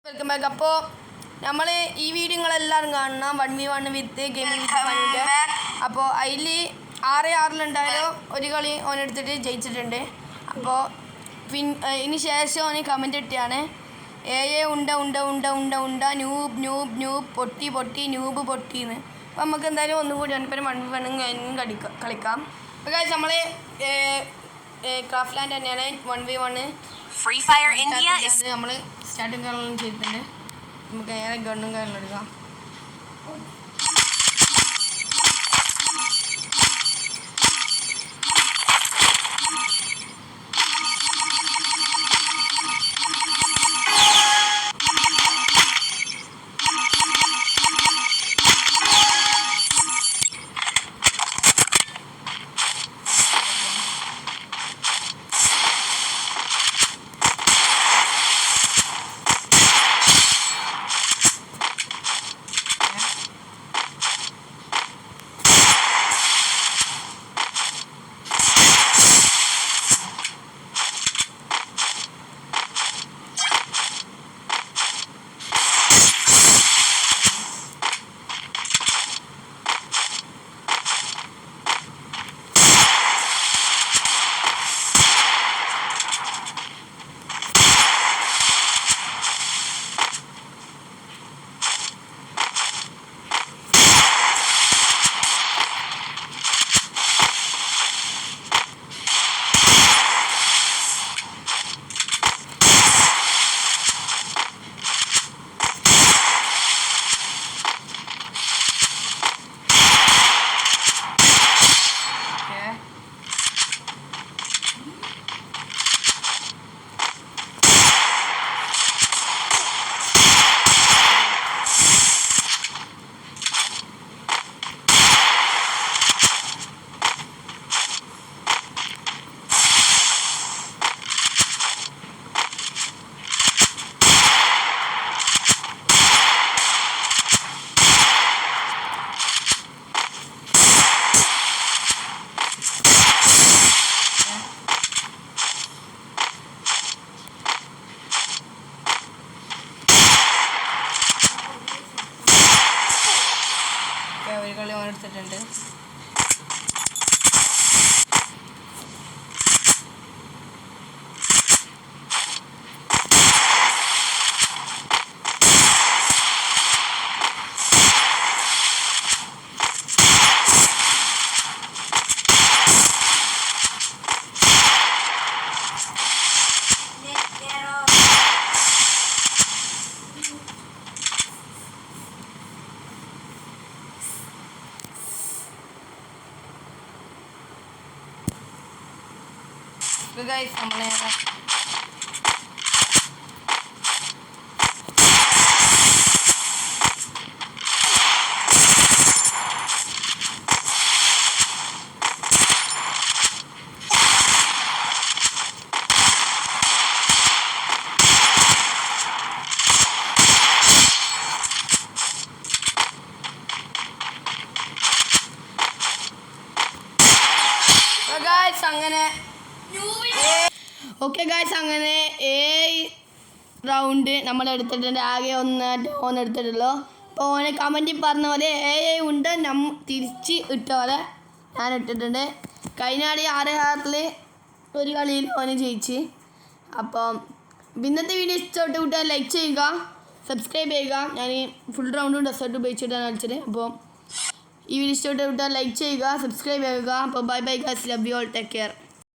Welcome back. അപ്പോൾ നമ്മൾ ഈ വീഡിയോകളെല്ലാവരും കാണണം 1v1 വിത്ത് ഗെയിമിംഗ് ഫാനിൻ്റെ. അപ്പോൾ അതിൽ 6-6 ഒരു കളി ഓനെടുത്തിട്ട് ജയിച്ചിട്ടുണ്ട്. അപ്പോൾ ഇതിന് ശേഷം ഓന് കമൻറ്റ് ഇട്ടാണ് ഉണ്ട ഉണ്ട ഉണ്ട ഉണ്ട ഉണ്ട ന്യൂബ് ന്യൂബ് ന്യൂബ് പൊട്ടി പൊട്ടി ന്യൂബ് പൊട്ടിന്ന്. അപ്പോൾ നമുക്ക് എന്തായാലും ഒന്നുകൂടി ഒൻപത് 1v1 കളിക്കാം. അപ്പോൾ കാര്യം നമ്മൾ ക്രാഫ്റ്റ് ലാൻഡ് തന്നെയാണ് 1v1 Free Fire India is നമ്മൾ സ്റ്റാർട്ടിങ് കാര്യങ്ങളും ചെയ്തിട്ടുണ്ട്. നമുക്ക് ഏറെ ഗണ്ണും കാര്യങ്ങളും എടുക്കാം. ഒരു കളി ഓനെടുത്തിട്ടുണ്ട്. Guys, നമ്മളെ അങ്ങനെ ഓക്കെ ഗായ്സ്, അങ്ങനെ 7 റൗണ്ട് നമ്മൾ എടുത്തിട്ടുണ്ട്. ആകെ ഓൻ എടുത്തിട്ടുള്ളൂ. അപ്പോൾ ഓനെ കമൻറ്റിൽ പറഞ്ഞ പോലെ ഉണ്ട് തിരിച്ച് ഇട്ട പോലെ ഞാൻ ഇട്ടിട്ടുണ്ട്. കഴിഞ്ഞ കളി 6-6 ഒരു കളിയിൽ ഓന് ജയിച്ച്. അപ്പം ഇന്നത്തെ വീഡിയോ ഇഷ്ടപ്പെട്ട് കൂട്ടാൻ ലൈക്ക് ചെയ്യുക, സബ്സ്ക്രൈബ് ചെയ്യുക. ഞാൻ ഫുൾ റൗണ്ടും ഡെസേർട്ട് ഉപയോഗിച്ചിട്ടാണ് കളിച്ചത്. അപ്പോൾ ഈ വീഡിയോ ഇഷ്ടപ്പെട്ട് കൂട്ടാൻ ലൈക്ക് ചെയ്യുക, സബ്സ്ക്രൈബ് ചെയ്യുക. അപ്പോൾ bye bye guys, love you all, take care.